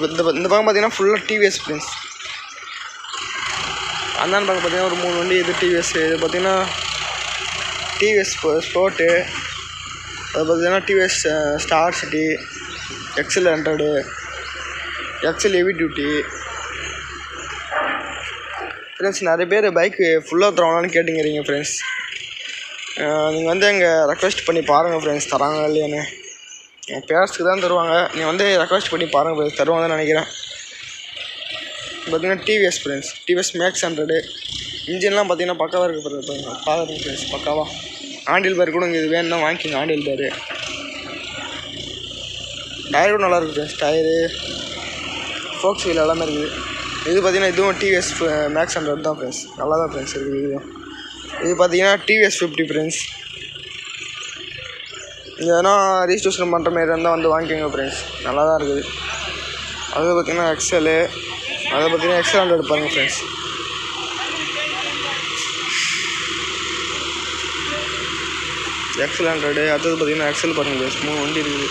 இந்த பக்கம் பார்த்தீங்கன்னா ஃபுல்லாக டிவிஎஸ் ஃப்ரெண்ட்ஸ். அந்தாண்ட பக்கம் பார்த்தீங்கன்னா ஒரு 3 வண்டி இது டிவிஎஸ். இது பார்த்தீங்கன்னா டிவிஎஸ் ஸ்போர்ட்டு, அது பார்த்தீங்கன்னா TVS star city, XL 100, XL heavy duty. Friends நிறைய பேர் பைக்கு ஃபுல்லாக தருவாங்களான்னு கேட்டுங்கிறீங்க ஃப்ரெண்ட்ஸ். நீங்கள் வந்து எங்கே ரெக்வெஸ்ட் பண்ணி பாருங்கள் ஃப்ரெண்ட்ஸ், தராங்க இல்லையான்னு. என் பேர்ஸ்க்கு தான் தருவாங்க, நீங்கள் வந்து ரெக்வெஸ்ட் பண்ணி பாருங்கள் ஃப்ரெண்ட்ஸ், தருவாங்கன்னு நினைக்கிறேன். பார்த்தீங்கன்னா டிவிஎஸ் ஃப்ரெண்ட்ஸ், டிவிஎஸ் மேக்ஸ் 100. இன்ஜின்லாம் பார்த்தீங்கன்னா பக்காவாக இருக்குது பாருங்கள் ஃப்ரெண்ட்ஸ், பக்காவாக. ஆண்டில் பேர் கூட இங்கே இது வேணும்னா வாங்கிக்கிங்க, ஆண்டில் பேர். டயர் கூட நல்லாயிருக்கு ஃப்ரெண்ட்ஸ், டயரு ஃபோக்ஸ் வீல் எல்லாமே இருக்குது. இது பார்த்தீங்கன்னா இதுவும் டிவிஎஸ் மேக்ஸ் 100 தான் ஃப்ரெண்ட்ஸ், நல்லா தான் ஃப்ரெண்ட்ஸ் இருக்குது. இது பார்த்தீங்கன்னா டிவிஎஸ் 50 ஃப்ரெண்ட்ஸ். எதனா ரிஜிஸ்ட்ரேஷன் பண்ணுற மாரி இருந்தால் வந்து வாங்கிக்கோங்க ஃப்ரெண்ட்ஸ், நல்லா தான் இருக்குது. அது பார்த்தீங்கன்னா எக்ஸலு, அதை பார்த்தீங்கன்னா எக்ஸல் 100 பாருங்கள் ஃப்ரெண்ட்ஸ். எக்ஸல் 100, அடுத்தது பார்த்தீங்கன்னா எக்ஸல் பாருங்கள் ஃப்ரெண்ட்ஸ். 3 வண்டி இருக்குது.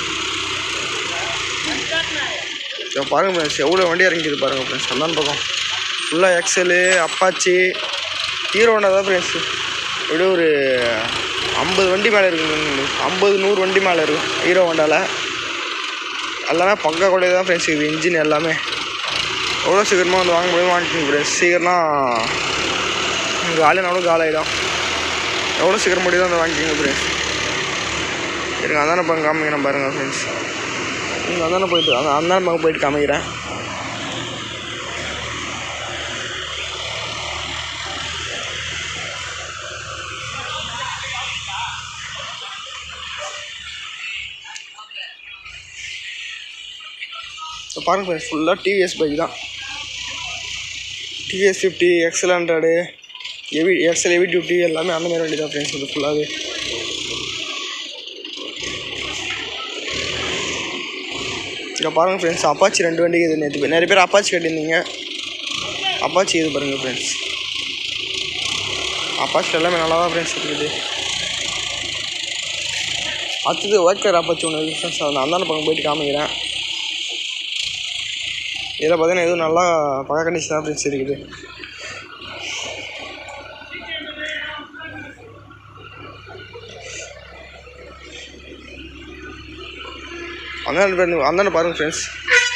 இப்போ பாருங்கள் ஃப்ரெண்ட்ஸ், எவ்வளோ வண்டி இறங்கிது பாருங்கள் ஃப்ரெண்ட்ஸ். அந்த பக்கம் ஃபுல்லாக எக்ஸலு, அப்பாச்சி, ஹீரோ ஹோண்டா தான் ஃப்ரெண்ட்ஸ். எப்படியும் ஒரு 50 வண்டி மேலே இருக்குங்க, 50-100 வண்டி மேலே இருக்கும் ஹீரோ ஹோண்டாவில். எல்லாமே பக்கா கூட தான் ஃப்ரெண்ட்ஸ் இருக்குது. இன்ஜின் எல்லாமே எவ்வளோ சீக்கிரமாக வந்து வாங்க முடியுமோ வாங்கிக்கோங்க ஃப்ரெண்ட்ஸ். சீக்கிரமாக காலினாலும் காலாயிடும், எவ்வளோ சீக்கிரம் முடியுதோ வந்து வாங்கிக்கோங்க ஃப்ரெண்ட்ஸ். எனக்கு அந்தான பக்கம் காமிக்கிறேன் பாருங்கள் ஃப்ரெண்ட்ஸ். நீங்கள் அந்தான போயிட்டு அந்தான பக்கம் போயிட்டு காமிக்கிறேன். பாருங்கள் ஃப்ரெண்ட்ஸ், ஃபுல்லாக டிவிஎஸ் பைக் தான். TVS 50, XL 100, XL heavy duty எல்லாமே அந்த மாதிரி வண்டி தான் ஃப்ரெண்ட்ஸ். இது ஃபுல்லாகவே இங்கே பாருங்கள் ஃப்ரெண்ட்ஸ். அப்பாச்சி 2 வண்டிக்கு இது நேற்று நிறைய பேர் அப்பாச்சி கேட்டிருந்தீங்க. அப்பாச்சி இது பாருங்கள் ஃப்ரெண்ட்ஸ். அப்பாச்சி எல்லாமே நல்லா தான் ஃப்ரெண்ட்ஸ் இருக்குது. அடுத்தது ஒயிட் கலர் அப்பாச்சி ஒன்று இருக்குது ஃப்ரெண்ட்ஸ், அதை அந்தாண்ட பக்கம் போயிட்டு காமிக்கிறேன். இதில் பார்த்தீங்கன்னா எதுவும் நல்லா பக்க கண்டிஷன் தான் ஃப்ரெண்ட்ஸ் இருக்குது. அந்தாண்ட பாருங்கள் ஃப்ரெண்ட்ஸ்.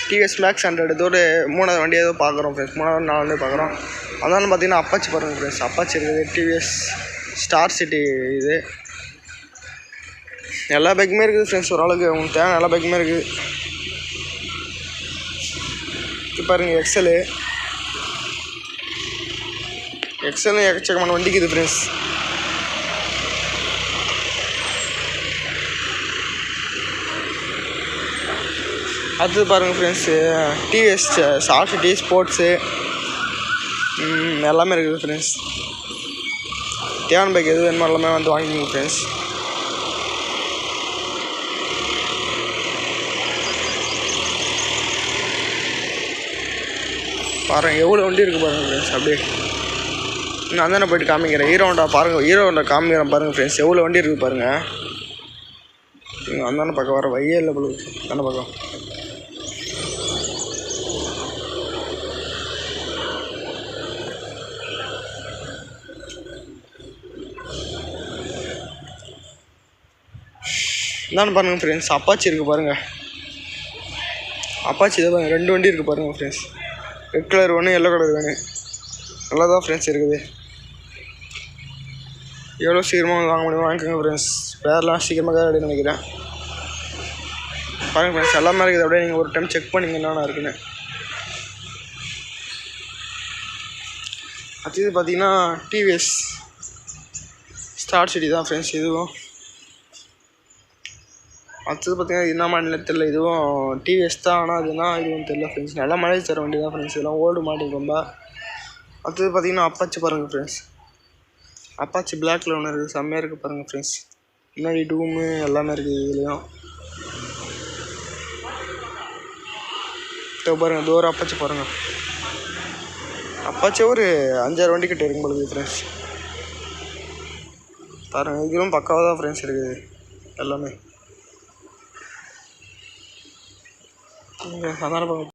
டிவிஎஸ் மேக்ஸ் 100 இதோட 3வது வண்டி ஏதோ பார்க்குறோம் ஃப்ரெண்ட்ஸ், 3வது 4வது பார்க்குறோம். அந்தாண்ட பார்த்தீங்கன்னா அப்பாச்சி பாருங்கள் ஃப்ரெண்ட்ஸ். அப்பாச்சி இருக்குது, டிவிஎஸ் ஸ்டார் சிட்டி, இது எல்லா பைக்குமே இருக்குது ஃப்ரெண்ட்ஸ். ஓரளவுக்கு உங்களுக்கு தேவை எல்லா பைக்குமே இருக்குது. இது பாருங்கள் எக்ஸலு எக்கச்சக்கமான வண்டிக்கு இது ஃப்ரெண்ட்ஸ். அடுத்தது பாருங்கள் friends, TVS star city sports எல்லாமே இருக்குது ஃப்ரெண்ட்ஸ். தேவன் பைக் எது வேணுமோ எல்லாமே வந்து வாங்கிக்கோங்க ஃப்ரெண்ட்ஸ். பாருங்கள் எவ்வளோ வண்டி இருக்குது பாருங்கள் ஃப்ரெண்ட்ஸ். அப்படியே நான் அந்தானே போய்ட்டு காமிக்கிறேன். ஹீரோ ஹோண்டா பாருங்கள், ஹீரோ ஹோண்டா காமிக்கிறேன் பாருங்கள் ஃப்ரெண்ட்ஸ். எவ்வளோ வண்டி இருக்குது பாருங்கள். நீங்கள் அந்தானே பக்கம் வர வையே இல்லை போல அந்தான பக்கம். இந்தானு பாருங்கள் ஃப்ரெண்ட்ஸ். அப்பாச்சி இருக்குது பாருங்கள். அப்பாச்சி இதை பாருங்கள், 2 வண்டி இருக்குது பாருங்கள் ஃப்ரெண்ட்ஸ். ரெட் கலர் வேணும், எல்லோ கலர் வேணும், நல்லா தான் ஃப்ரெண்ட்ஸ் இருக்குது. எவ்வளோ சீக்கிரமாக வாங்க முடியுமோ வாங்கிக்கோங்க ஃப்ரெண்ட்ஸ். பேர்லாம் சீக்கிரமாக ரெடி நினைக்கிறேன். பாருங்கள் ஃப்ரெண்ட்ஸ், எல்லாமே இருக்குது. அப்படியே நீங்கள் ஒரு டைம் செக் பண்ணிங்க என்னென்ன இருக்குன்னு. அடுத்தது பார்த்தீங்கன்னா டிவிஎஸ் ஸ்டார் சிட்டி தான் ஃப்ரெண்ட்ஸ். இதுவும் அடுத்தது பார்த்தீங்கன்னா என்ன மாடல் தெரியல, இதுவும் டிவிஎஸ் தான். ஆனால் அதுனா இதுவும் தெரியல ஃப்ரெண்ட்ஸ். நல்லா மைலேஜ் தர வண்டி தான் ஃப்ரெண்ட்ஸ். இதெல்லாம் ஓல்டு மாடல் ரொம்ப. அடுத்தது பார்த்தீங்கன்னா அப்பாச்சி பாருங்கள் ஃப்ரெண்ட்ஸ். அப்பாச்சி பிளாக்ல ஒன்று இருக்குது, செம்மையாக இருக்குது பாருங்கள் ஃப்ரெண்ட்ஸ். முன்னாடி டூமு எல்லாமே இருக்குது இதுலேயும். இப்போ பாருங்கள் தூரம் அப்பாச்சி பாருங்கள். அப்பாச்சி ஒரு 5-6 வண்டி கிட்ட இருக்கும் பொழுது ஃப்ரெண்ட்ஸ். பாருங்கள் இதுவும் பக்காவாக தான் ஃப்ரெண்ட்ஸ் இருக்குது எல்லாமே. அதனால்